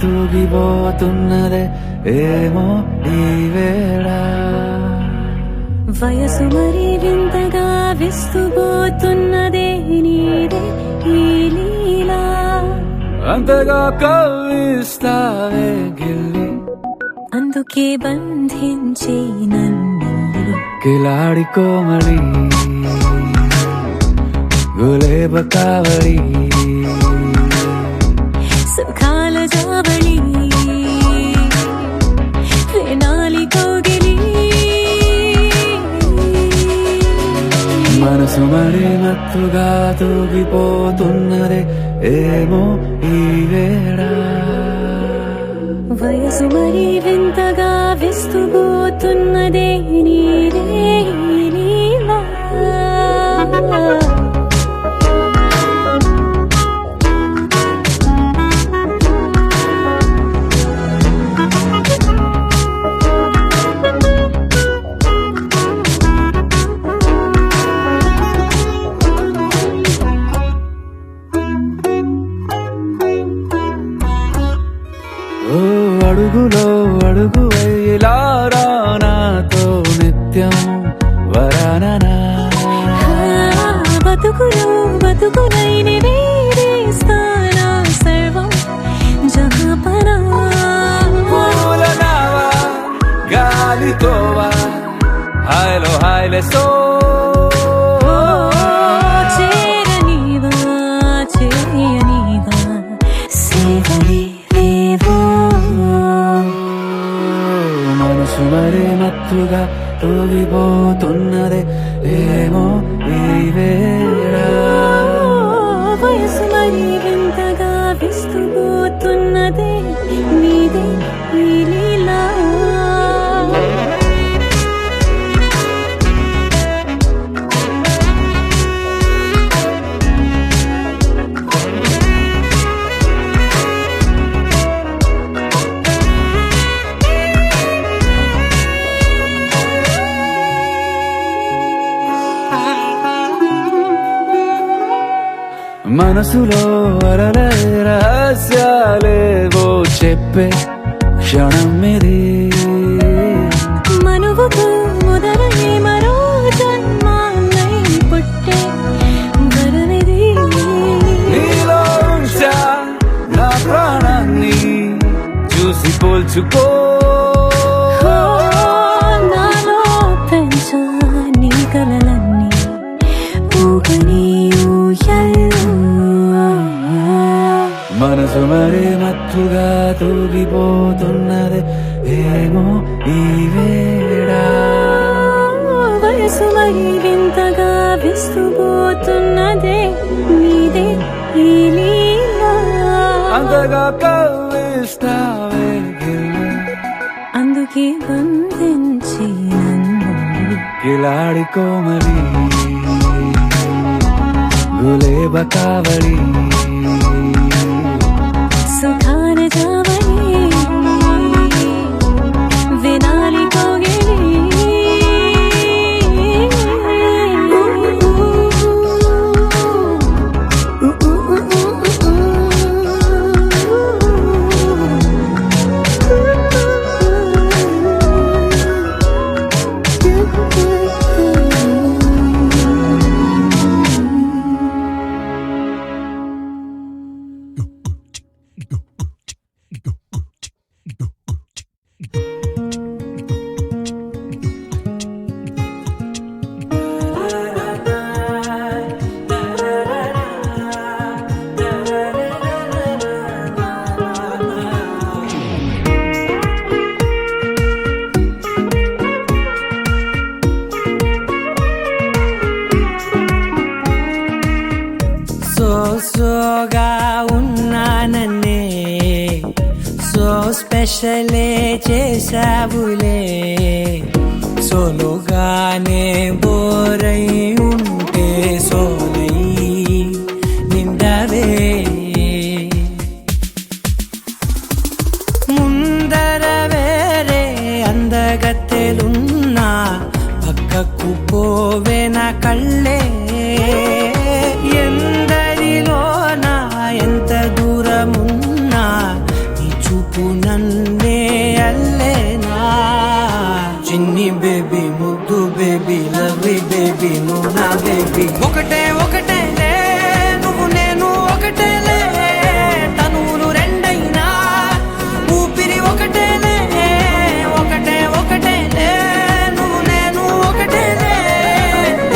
తూగిపోతున్నదే ఏమో ఈ వేళ వయసు మరి వింతగా విస్తుపోతున్నదే నీదే ఈ లీలా అంతగా కవ్విస్తావే గిల్లి అందుకే బంధించి నన్ను కిలాడి కోమలి గులేబ కావలి సుఖాల జావళి వేనాలి కౌగిలి మనసు మరి మత్తుగా తూగిపోతున్నదే ఏమో ఈ వేళ వయసు మరి వింతగా విస్తుపోతున్నదే నీదే ఈ లీలా ఓ అడుగులో అడుగు ఇలా నాతో నిత్యం వరాననా బతుకులో బతుకులైన వేరేస్తానా సర్వం జహాపనా పూలనావా గాలితోవా హాయ్లో హాయ్లే సో చేరనీవా చేయనీవా సేవలే మనసు మరి మత్తుగా తూగిపోతున్నదే ఏమో ఈ వేళ వయసు మరి వింతగా విస్తుపోతున్నదే నీదే ఈ లీలా మనసులో అలలే రహస్యాలేవో చెప్పే క్షణం ఇది మనువుకు మొదలై మరో జన్మాన్నై పుట్టే వరమిది నీలో ఉంచా నా ప్రాణాన్ని చూసి పోల్చుకో నాలో పెంచా నీ కలలన్నీ ఊగని మనసు మరి మత్తుగా తూగిపోతున్నది ఏమో ఈ వేళ వయసు మరి వింతగా విస్తుపోతున్నదే నీదే ఈ లీలా అంతగా కవ్విస్తావే గిల్లి అందుకే బంధించి నన్ను కిలాడి కోమలి గులేబ కావలి సుఖాన జావళి వినాలి కౌగిలి సోగా ఉన్నానన్నే సో స్పెషలే చేసావులే సోలోగానే బోరై ఉంటే సోలై నిండవే ముందర వేరే అందగత్తెలున్నా పక్కకు పోవే నా కళ్ళే ఎందరిలోనా ఎంత దూరమున్నా నీ చూపు చిన్ని బేబీ ముద్దు బేబీ లవ్లీ బేబీ నువ్వు నా బేబీ ఒకటే ఒకటేలే నువ్వు నేను ఒకటేలే తనువులు రెండైనా ఊపిరి ఒకటేలే ఒకటే ఒకటేలే నువ్వు నేను ఒకటేలే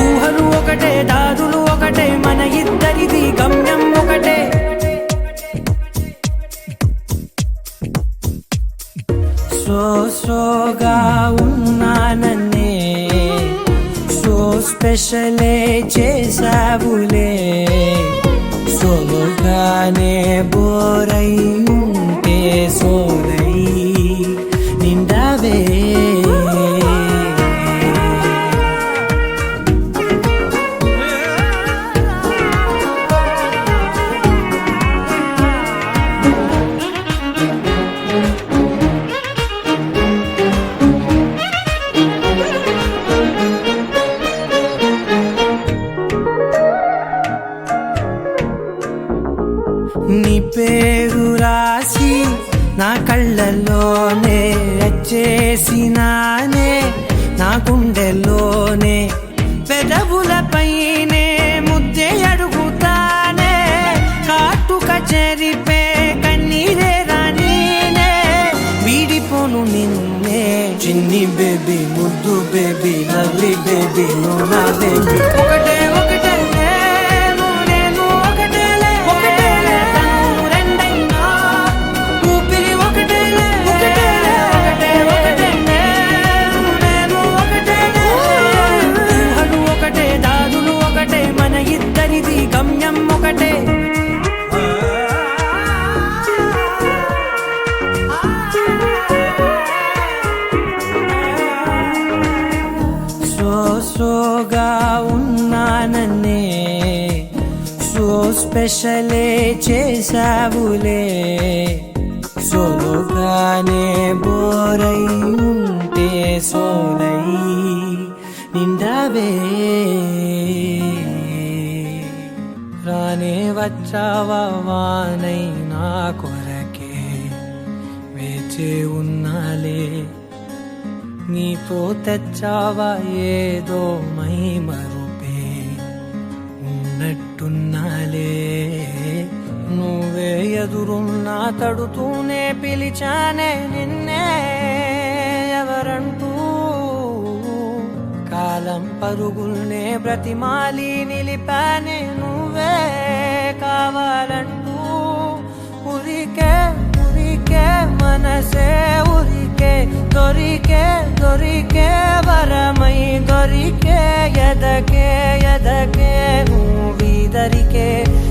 ఊహలు ఒకటే దారులు ఒకటే మన ఇద్దరిది గమ్యం ఒకటే సోగా ఉన్నానన్నే సో స్పెషలే చేసావులే సోలోగానే బోరై ఉంటే సోలై నిండావే నీ పేరు రాసి నా కళ్ళల్లోనే వచ్చేసినానే నా గుండెల్లోనే పెదవులపైనే ముద్దే అడుగుతానే కాటుక చెరిపే కన్నీరే రానీనే వీడిపోను నిన్నే చిన్ని బేబీ ముద్దు బేబీ లవ్లీ బేబీ నువ్వు నా బేబీ ఒకటే ఒకటే గమ్యం ఒకటే సోగా ఉన్నానన్నే సో స్పెషలే చేసావులే సోలోగానే బోరై ఉంటే సోలై నిండావే రానే వచ్చావా వానై నా కొరకే వేచే ఉన్నాలే నీతో తెచ్చావా ఏదో మై మరుపే ఉన్నట్టున్నాలే నువ్వే ఎదురున్నా తడుతూనే పిలిచానే నిన్నే ఎవరంటూ కాలం పరుగుల్నే బ్రతిమాలి నిలిపానే నువ్వే కావాలంటూ ఉరికే ఉరికే మనసే ఉరికే దొరికే దొరికే వరమై దొరికే ఎదకే ఎదకే నువ్వీదరికే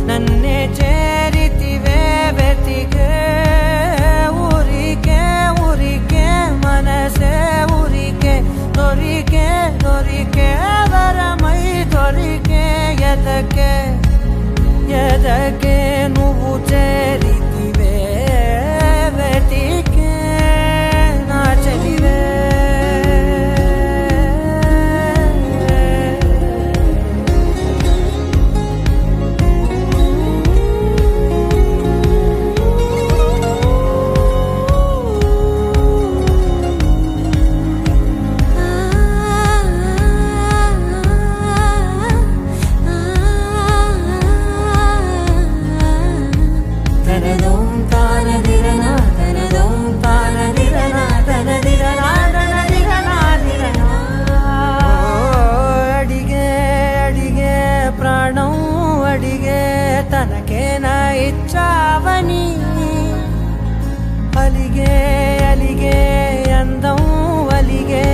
నన్నే చేరితివే వెతికే ఉరికే ఉరికే మనసే ఉరికే దొరికే దొరికే వరమై దొరికే ఎదకే ఎదకే నువ్వు చేరితివే వెతికే నా చెలివే తనకేనా ఇచ్చావని అలిగే అలిగే అందం అలిగే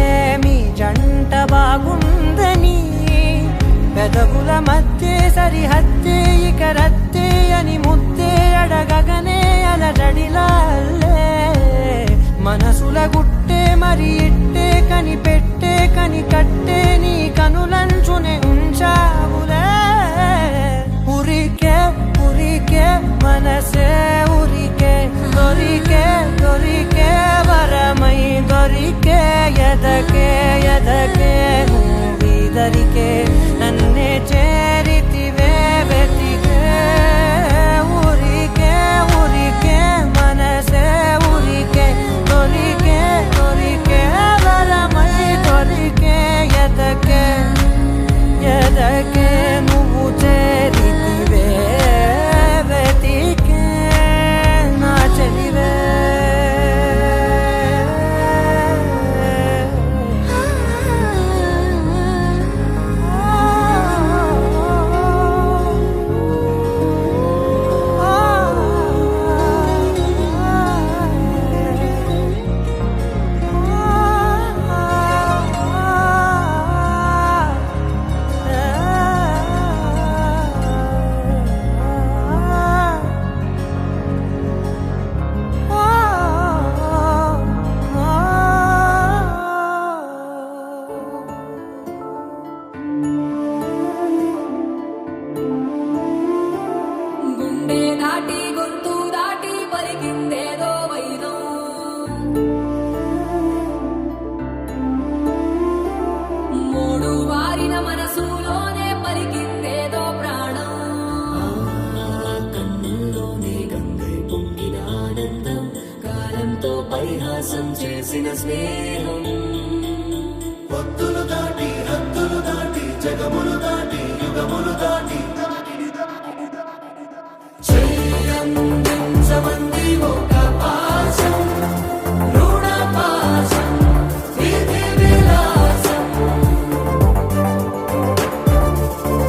మీ జంట బాగుందని పెదవుల మధ్య సరిహద్దే ఇక రత్తే అని ముద్దే అడగగనే అలజడిలాలే మనసుల గుట్టే మరి ఇట్టే కని పెట్టే కని కట్టే నీ కనులంచునే ఉంచావులే ఉరికే ఉరికే మనసే ఉరికే దొరికే దొరికే వరమై దొరికే ఎదకే ఎదకే నువ్వీదరికే నన్నే చేరితివే వెతికే ఉరికే ఉరికే మనసే ఉరికే దొరికే దొరికే వర తెలిసిన స్నేహం పొత్తులు దాటి హద్దులు దాటి జగములు దాటి యుగములు దాటి చెయ్యందించమంది ఒక పాశం రుణ పాశం విధి విలాసం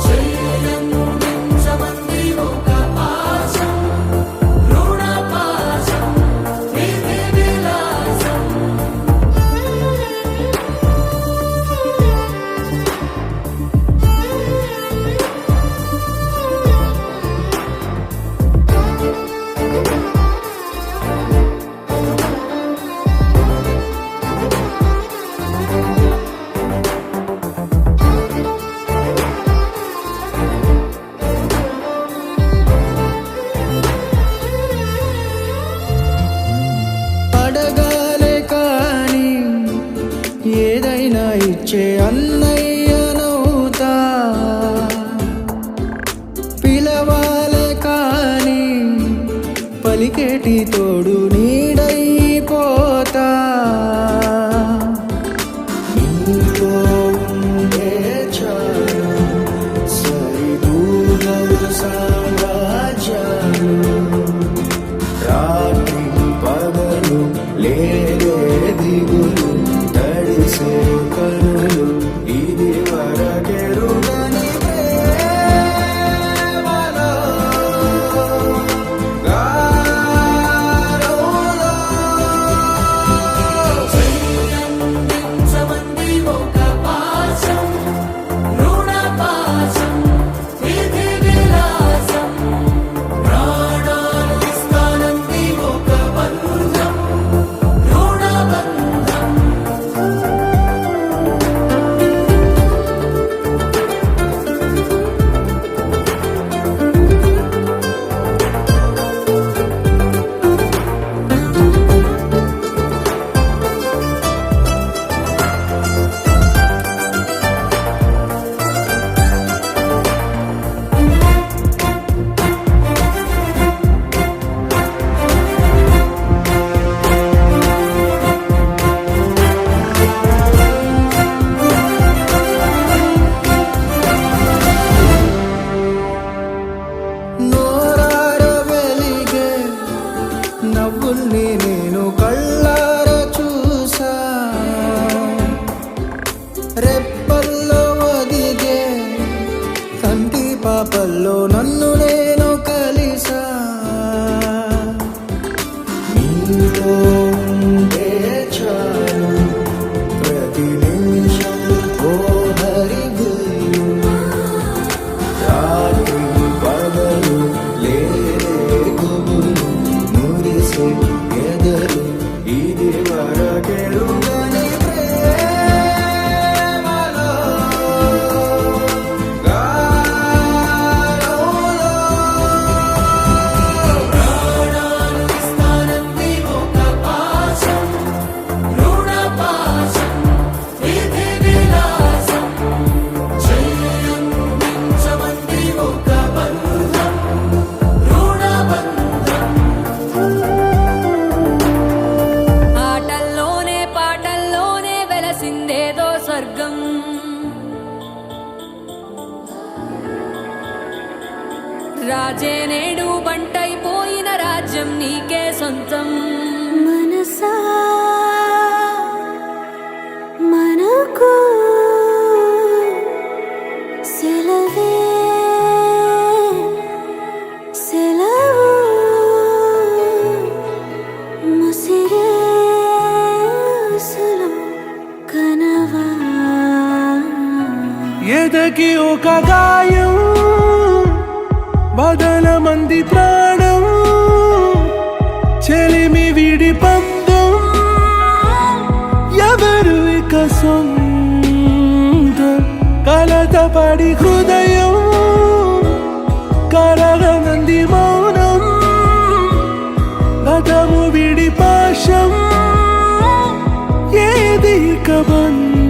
చెయ్యందించమంది ఒక పాశం రుణ పాశం విధి విలాసం అడగాలే కాని ఏదైనా ఇచ్చే అన్నయ్యనవుతా పిలవాలే కాని పలికేటి తోడు నీడైపోతా నీతో ఉండే చాలు సరిదూగలు సామ్రాజ్యాలు రాత్రి పగలు లేదే దిగులు తడిసే కనులు ఇది వరకెరుగని ప్రేమలో గారోలో చెయ్యందించమంది ఒక పాశం రుణ పాశం విధి విలాసం ప్రాణాలు ఇస్తానంది ఒక బంధం రుణ బంధం నోరార వెలిగే నవ్వుల్ని నేను కళ్ళార చూసా రెప్పల్లో ఒదిగే కంటి పాపల్లో నన్ను నేను కలిసా నీతో ఉండే చాలు ప్రతి నిమిషం ఓ హరిగులు రాత్రి పగలు లేదే గుబులు మురిసే ఎదలు ఇది వరకెరుగని ప్రేమలో గారోలో ప్రాణాలు ఇస్తానంది ఒక పాశం రుణ పాశం విధి విలాసం చెయ్యందించమంది ఒక బంధం రుణ బంధం ఆటల్లోనే పాటల్లోనే వెలసిందేదో స్వర్గం రాజే నేడు బంటైపోయిన రాజ్యం నీకే సొంతం మనసా మనకు సెలవే సెలవు ముసిరే అసలు కనవా ఎదకి ఒక గాయం బదల మంది ప్రాణం చెలిమి విడి పందం ఎవరు ఇక సొంతం కలతపడి హృదయం కరగనంది మౌనం గతము విడి పాశం ఏది ఇక బంధం